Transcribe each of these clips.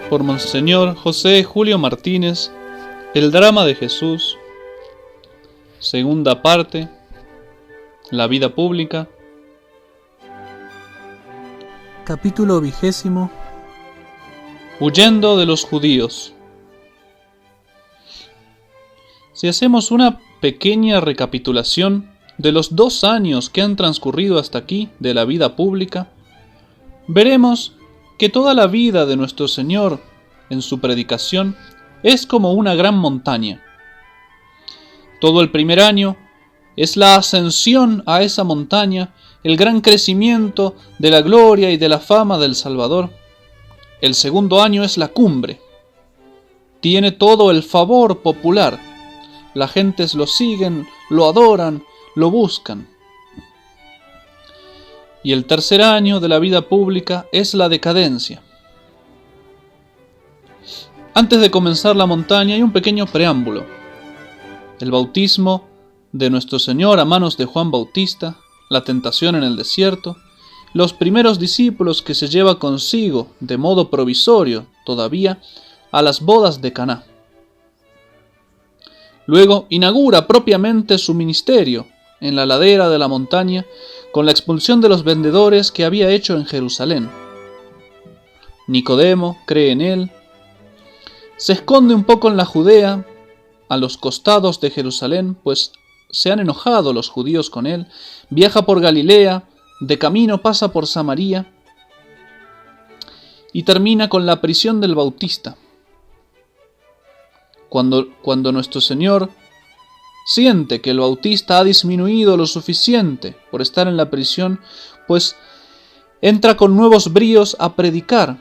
por Monseñor José Julio Martínez, El drama de Jesús, segunda parte, la vida pública. Capítulo 20. Huyendo de los judíos. Si hacemos una pequeña recapitulación de los 2 años que han transcurrido hasta aquí de la vida pública, veremos que toda la vida de nuestro Señor en su predicación es como una gran montaña. Todo el primer año es la ascensión a esa montaña, el gran crecimiento de la gloria y de la fama del Salvador. El segundo año es la cumbre. Tiene todo el favor popular. Las gentes lo siguen, lo adoran, lo buscan. Y el tercer año de la vida pública es la decadencia. Antes de comenzar la montaña hay un pequeño preámbulo. El bautismo de nuestro Señor a manos de Juan Bautista, la tentación en el desierto, los primeros discípulos que se lleva consigo de modo provisorio todavía a las bodas de Caná. Luego inaugura propiamente su ministerio en la ladera de la montaña con la expulsión de los vendedores que había hecho en Jerusalén. Nicodemo cree en él. Se esconde un poco en la Judea, a los costados de Jerusalén, pues se han enojado los judíos con él. Viaja por Galilea, de camino pasa por Samaria y termina con la prisión del Bautista. Cuando nuestro Señor siente que el Bautista ha disminuido lo suficiente por estar en la prisión, pues entra con nuevos bríos a predicar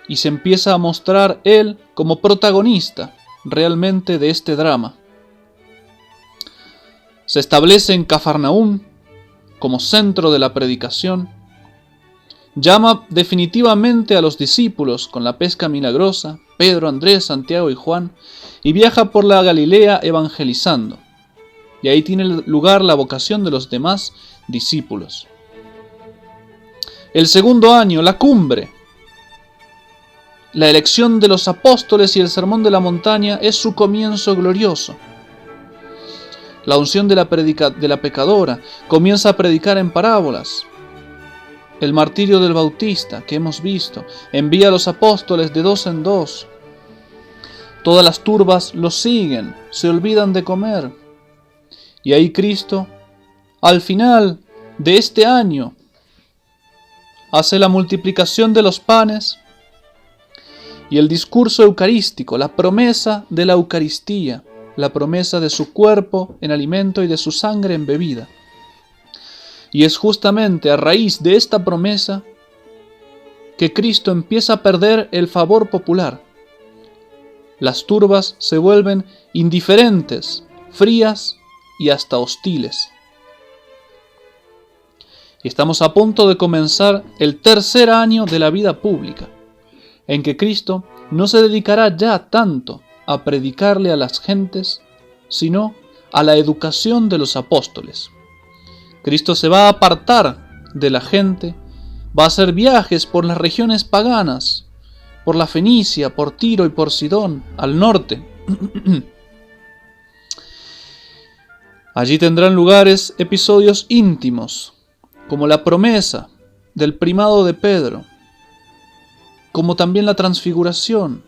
y se empieza a mostrar él como protagonista realmente de este drama. Se establece en Cafarnaúm como centro de la predicación, llama definitivamente a los discípulos con la pesca milagrosa, Pedro, Andrés, Santiago y Juan, y viaja por la Galilea evangelizando. Y ahí tiene lugar la vocación de los demás discípulos. El segundo año, la cumbre, la elección de los apóstoles y el sermón de la montaña es su comienzo glorioso. La unción de la pecadora comienza a predicar en parábolas. El martirio del Bautista que hemos visto envía a los apóstoles de 2 en 2. Todas las turbas los siguen, se olvidan de comer. Y ahí Cristo, al final de este año, hace la multiplicación de los panes y el discurso eucarístico, la promesa de la Eucaristía, la promesa de su cuerpo en alimento y de su sangre en bebida. Y es justamente a raíz de esta promesa que Cristo empieza a perder el favor popular. Las turbas se vuelven indiferentes, frías y hasta hostiles. Y estamos a punto de comenzar el tercer año de la vida pública, en que Cristo no se dedicará ya tanto a predicarle a las gentes, sino a la educación de los apóstoles. Cristo se va a apartar de la gente, va a hacer viajes por las regiones paganas, por la Fenicia, por Tiro y por Sidón, al norte. Allí tendrán lugares episodios íntimos, como la promesa del primado de Pedro, como también la transfiguración,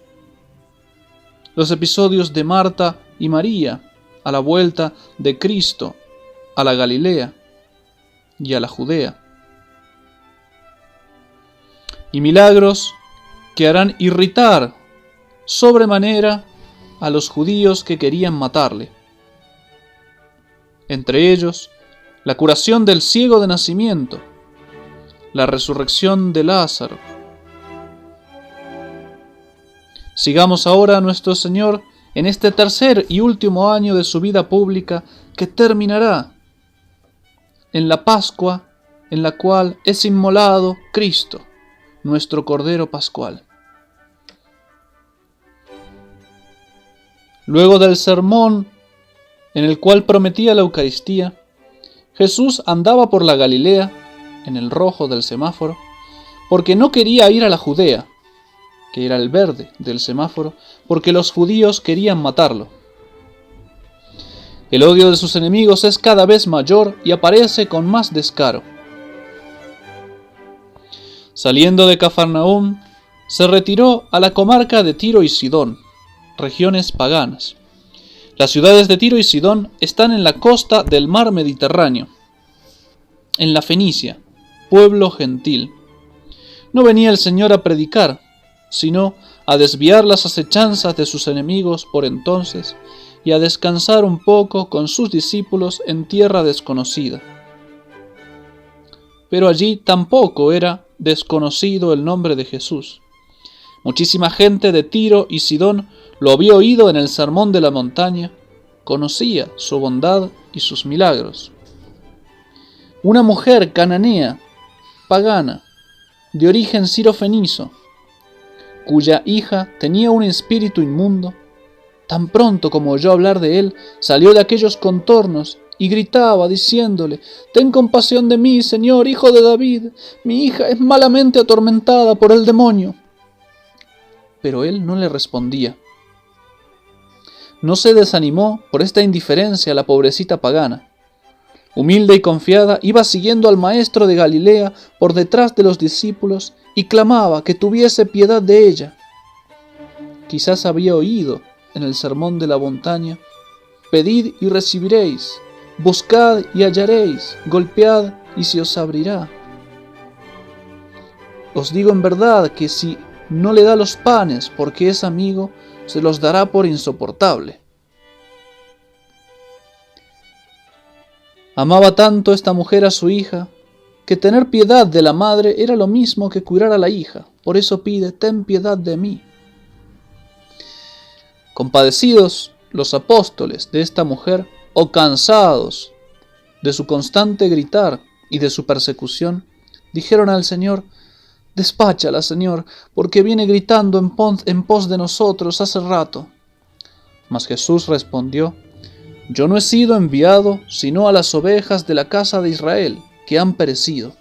los episodios de Marta y María a la vuelta de Cristo a la Galilea y a la Judea, y milagros que harán irritar sobremanera a los judíos que querían matarle. Entre ellos, la curación del ciego de nacimiento, la resurrección de Lázaro. Sigamos ahora a nuestro Señor en este tercer y último año de su vida pública que terminará en la Pascua en la cual es inmolado Cristo, nuestro Cordero Pascual. Luego del sermón en el cual prometía la Eucaristía, Jesús andaba por la Galilea, en el rojo del semáforo, porque no quería ir a la Judea, que era el verde del semáforo, porque los judíos querían matarlo. El odio de sus enemigos es cada vez mayor y aparece con más descaro. Saliendo de Cafarnaúm, se retiró a la comarca de Tiro y Sidón, regiones paganas. Las ciudades de Tiro y Sidón están en la costa del mar Mediterráneo, en la Fenicia, pueblo gentil. No venía el Señor a predicar, sino a desviar las acechanzas de sus enemigos por entonces y a descansar un poco con sus discípulos en tierra desconocida. Pero allí tampoco era desconocido el nombre de Jesús. Muchísima gente de Tiro y Sidón lo había oído en el sermón de la montaña, conocía su bondad y sus milagros. Una mujer cananea, pagana, de origen sirofenizo, cuya hija tenía un espíritu inmundo, tan pronto como oyó hablar de él, salió de aquellos contornos y gritaba diciéndole: «Ten compasión de mí, Señor, hijo de David, mi hija es malamente atormentada por el demonio». Pero él no le respondía. No se desanimó por esta indiferencia la pobrecita pagana. Humilde y confiada, iba siguiendo al maestro de Galilea por detrás de los discípulos y clamaba que tuviese piedad de ella. Quizás había oído en el sermón de la montaña: «Pedid y recibiréis, buscad y hallaréis, golpead y se os abrirá». Os digo en verdad que si no le da los panes porque es amigo, se los dará por insoportable. Amaba tanto esta mujer a su hija, que tener piedad de la madre era lo mismo que curar a la hija. Por eso pide: «Ten piedad de mí». Compadecidos los apóstoles de esta mujer, o cansados de su constante gritar y de su persecución, dijeron al Señor: «Despáchala, Señor, porque viene gritando en pos de nosotros hace rato». Mas Jesús respondió: «Yo no he sido enviado sino a las ovejas de la casa de Israel, que han perecido».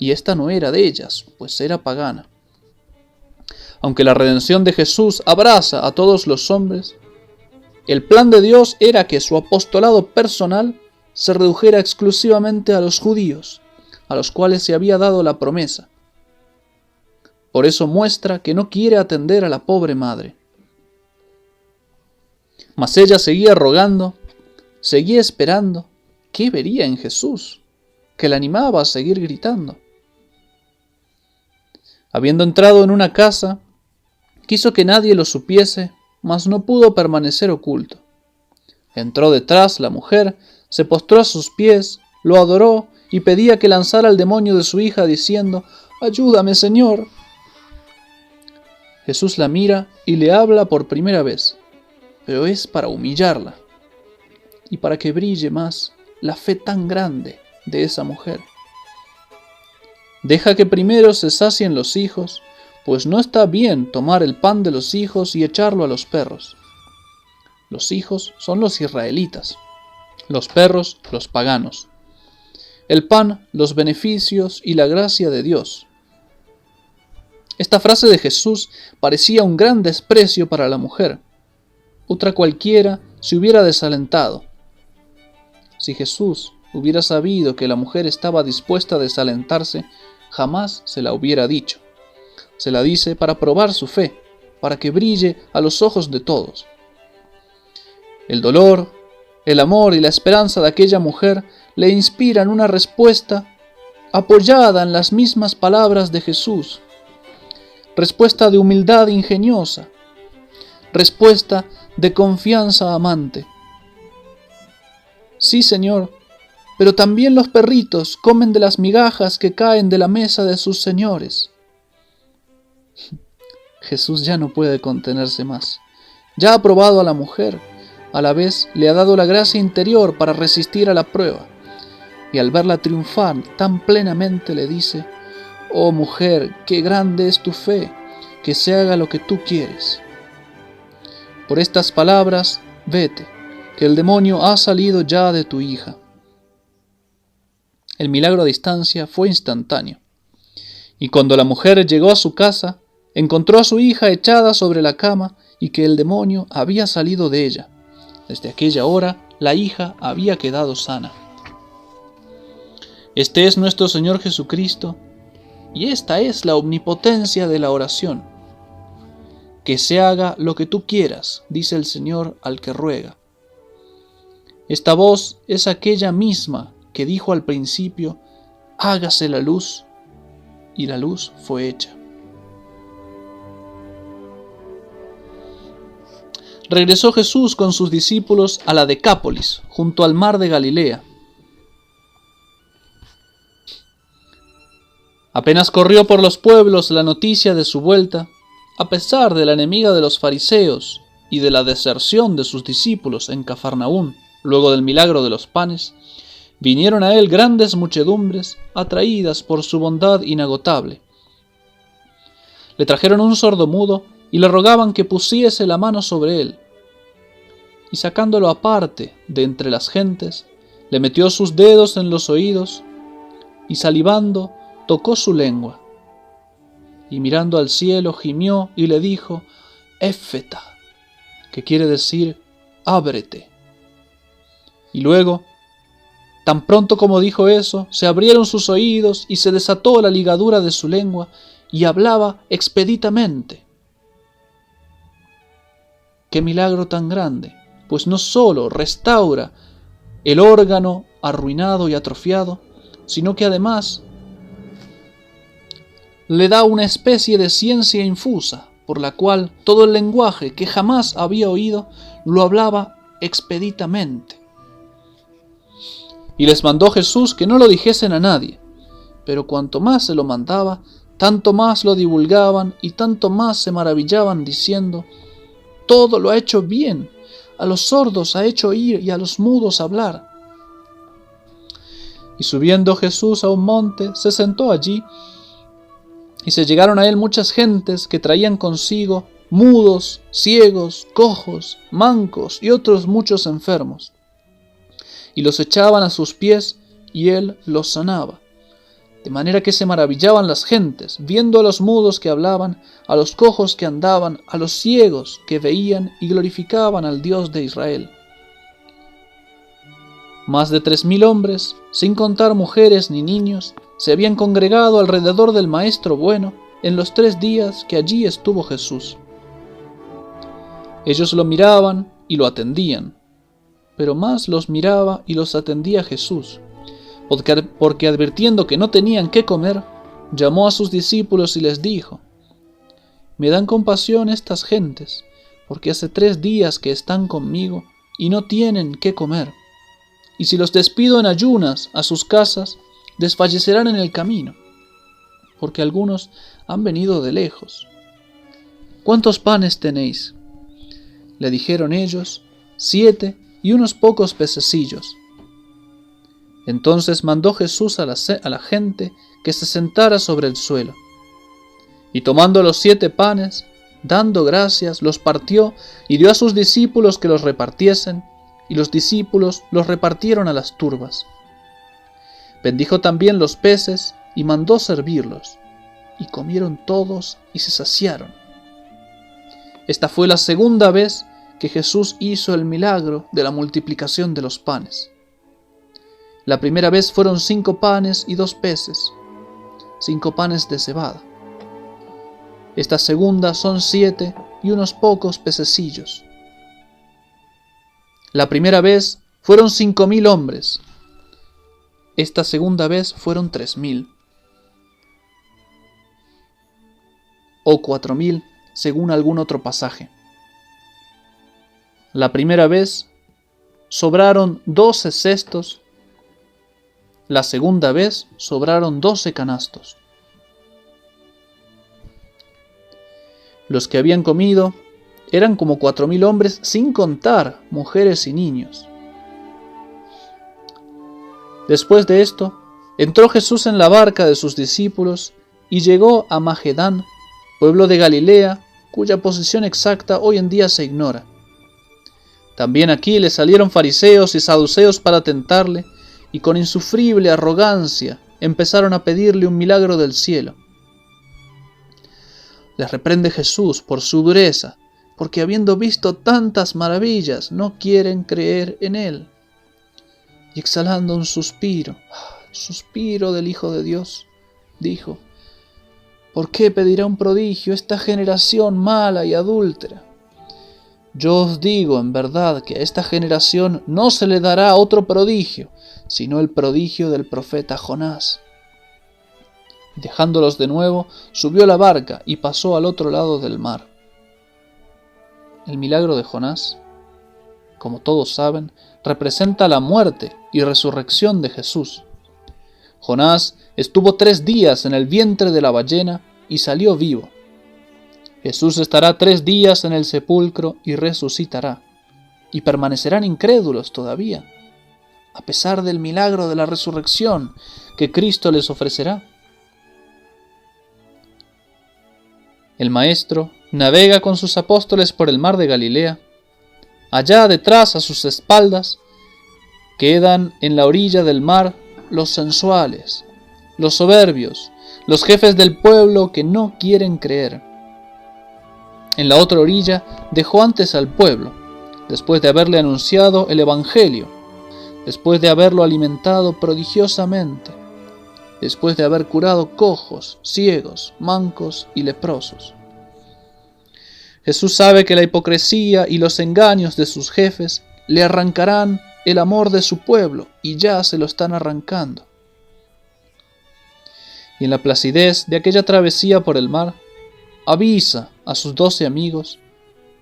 Y esta no era de ellas, pues era pagana. Aunque la redención de Jesús abraza a todos los hombres, el plan de Dios era que su apostolado personal se redujera exclusivamente a los judíos, a los cuales se había dado la promesa. Por eso muestra que no quiere atender a la pobre madre. Mas ella seguía rogando, seguía esperando. ¿Qué vería en Jesús que la animaba a seguir gritando? Habiendo entrado en una casa, quiso que nadie lo supiese, mas no pudo permanecer oculto. Entró detrás la mujer, se postró a sus pies, lo adoró y pedía que lanzara al demonio de su hija, diciendo: «Ayúdame, Señor». Jesús la mira y le habla por primera vez, pero es para humillarla y para que brille más la fe tan grande de esa mujer. Deja que primero se sacien los hijos, pues no está bien tomar el pan de los hijos y echarlo a los perros. Los hijos son los israelitas, los perros los paganos. El pan, los beneficios y la gracia de Dios. Esta frase de Jesús parecía un gran desprecio para la mujer. Otra cualquiera se hubiera desalentado. Si Jesús hubiera sabido que la mujer estaba dispuesta a desalentarse, jamás se la hubiera dicho. Se la dice para probar su fe, para que brille a los ojos de todos. El dolor, el amor y la esperanza de aquella mujer le inspiran una respuesta apoyada en las mismas palabras de Jesús. Respuesta de humildad ingeniosa, respuesta de confianza amante. Sí, Señor, pero también los perritos comen de las migajas que caen de la mesa de sus señores. Jesús ya no puede contenerse más. Ya ha probado a la mujer, a la vez le ha dado la gracia interior para resistir a la prueba, y al verla triunfar tan plenamente le dice: «Oh mujer, qué grande es tu fe, que se haga lo que tú quieres». Por estas palabras, vete, que el demonio ha salido ya de tu hija. El milagro a distancia fue instantáneo, y cuando la mujer llegó a su casa, encontró a su hija echada sobre la cama y que el demonio había salido de ella. Desde aquella hora la hija había quedado sana. Este es nuestro Señor Jesucristo, y esta es la omnipotencia de la oración. Que se haga lo que tú quieras, dice el Señor al que ruega. Esta voz es aquella misma que dijo al principio: hágase la luz, y la luz fue hecha. Regresó Jesús con sus discípulos a la Decápolis, junto al mar de Galilea. Apenas corrió por los pueblos la noticia de su vuelta, a pesar de la enemiga de los fariseos y de la deserción de sus discípulos en Cafarnaún, luego del milagro de los panes, vinieron a él grandes muchedumbres, atraídas por su bondad inagotable. Le trajeron un sordomudo y le rogaban que pusiese la mano sobre él. Y sacándolo aparte de entre las gentes, le metió sus dedos en los oídos y salivando tocó su lengua. Y mirando al cielo gimió y le dijo: Éfeta, que quiere decir ábrete. Y luego, tan pronto como dijo eso, se abrieron sus oídos y se desató la ligadura de su lengua y hablaba expeditamente. ¡Qué milagro tan grande! Pues no solo restaura el órgano arruinado y atrofiado, sino que además le da una especie de ciencia infusa, por la cual todo el lenguaje que jamás había oído lo hablaba expeditamente. Y les mandó Jesús que no lo dijesen a nadie, pero cuanto más se lo mandaba, tanto más lo divulgaban y tanto más se maravillaban diciendo: todo lo ha hecho bien, a los sordos ha hecho oír y a los mudos hablar. Y subiendo Jesús a un monte, se sentó allí, y se llegaron a él muchas gentes que traían consigo mudos, ciegos, cojos, mancos y otros muchos enfermos. Y los echaban a sus pies, y él los sanaba. De manera que se maravillaban las gentes, viendo a los mudos que hablaban, a los cojos que andaban, a los ciegos que veían, y glorificaban al Dios de Israel. Más de 3,000 hombres, sin contar mujeres ni niños, se habían congregado alrededor del Maestro bueno en los 3 días que allí estuvo Jesús. Ellos lo miraban y lo atendían, pero más los miraba y los atendía Jesús, porque advirtiendo que no tenían qué comer, llamó a sus discípulos y les dijo: me dan compasión estas gentes, porque hace 3 días que están conmigo y no tienen qué comer. Y si los despido en ayunas a sus casas, desfallecerán en el camino, porque algunos han venido de lejos. ¿Cuántos panes tenéis? Le dijeron ellos: 7 y unos pocos pececillos. Entonces mandó Jesús a la gente que se sentara sobre el suelo. Y tomando los 7 panes, dando gracias, los partió y dio a sus discípulos que los repartiesen, y los discípulos los repartieron a las turbas. Bendijo también los peces y mandó servirlos, y comieron todos y se saciaron. Esta fue la segunda vez que Jesús hizo el milagro de la multiplicación de los panes. La primera vez fueron 5 panes y 2 peces, 5 panes de cebada. Esta segunda son 7 y unos pocos pececillos. La primera vez fueron 5,000 hombres. Esta segunda vez fueron 3,000. O 4,000, según algún otro pasaje. La primera vez sobraron 12 cestos. La segunda vez sobraron 12 canastos. Los que habían comido eran como 4,000 hombres, sin contar mujeres y niños. Después de esto, entró Jesús en la barca de sus discípulos y llegó a Magedán, pueblo de Galilea, cuya posición exacta hoy en día se ignora. También aquí le salieron fariseos y saduceos para tentarle, y con insufrible arrogancia empezaron a pedirle un milagro del cielo. Les reprende Jesús por su dureza, porque habiendo visto tantas maravillas, no quieren creer en Él. Y exhalando un suspiro, suspiro del Hijo de Dios, dijo: ¿por qué pedirá un prodigio esta generación mala y adúltera? Yo os digo en verdad que a esta generación no se le dará otro prodigio, sino el prodigio del profeta Jonás. Dejándolos de nuevo, subió a la barca y pasó al otro lado del mar. El milagro de Jonás, como todos saben, representa la muerte y resurrección de Jesús. Jonás estuvo 3 días en el vientre de la ballena y salió vivo. Jesús estará 3 días en el sepulcro y resucitará, y permanecerán incrédulos todavía, a pesar del milagro de la resurrección que Cristo les ofrecerá. El Maestro navega con sus apóstoles por el mar de Galilea. Allá detrás, a sus espaldas, quedan en la orilla del mar los sensuales, los soberbios, los jefes del pueblo que no quieren creer. En la otra orilla dejó antes al pueblo, después de haberle anunciado el Evangelio, después de haberlo alimentado prodigiosamente, después de haber curado cojos, ciegos, mancos y leprosos. Jesús sabe que la hipocresía y los engaños de sus jefes le arrancarán el amor de su pueblo, y ya se lo están arrancando. Y en la placidez de aquella travesía por el mar, avisa a sus 12 amigos: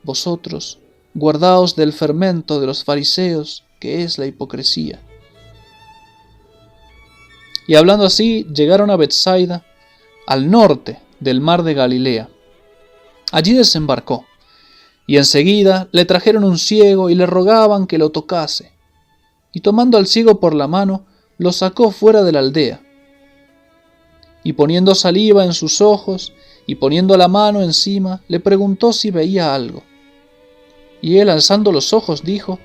vosotros guardaos del fermento de los fariseos, que es la hipocresía. Y hablando así, llegaron a Betsaida, al norte del mar de Galilea. Allí desembarcó, y enseguida le trajeron un ciego y le rogaban que lo tocase. Y tomando al ciego por la mano, lo sacó fuera de la aldea. Y poniendo saliva en sus ojos, y poniendo la mano encima, le preguntó si veía algo. Y él, alzando los ojos, dijo: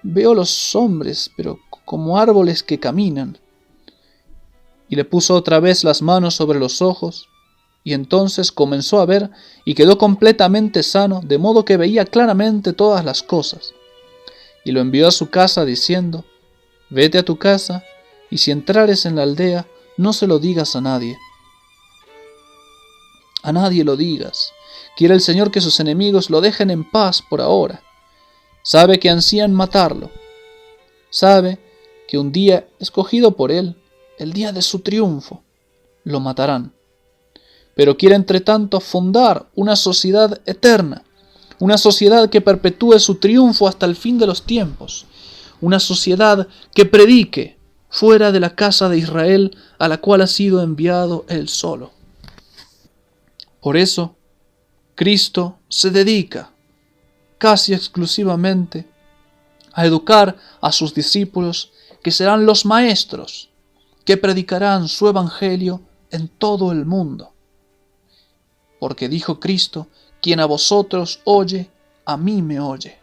veo los hombres, pero como árboles que caminan. Y le puso otra vez las manos sobre los ojos, y entonces comenzó a ver, y quedó completamente sano, de modo que veía claramente todas las cosas. Y lo envió a su casa diciendo: vete a tu casa, y si entrares en la aldea, no se lo digas a nadie. A nadie lo digas. Quiere el Señor que sus enemigos lo dejen en paz por ahora. Sabe que ansían matarlo. Sabe que un día escogido por él, el día de su triunfo, lo matarán. Pero quiere entre tanto fundar una sociedad eterna, una sociedad que perpetúe su triunfo hasta el fin de los tiempos, una sociedad que predique fuera de la casa de Israel, a la cual ha sido enviado él solo. Por eso, Cristo se dedica casi exclusivamente a educar a sus discípulos, que serán los maestros, que predicarán su evangelio en todo el mundo. Porque dijo Cristo: quien a vosotros oye, a mí me oye.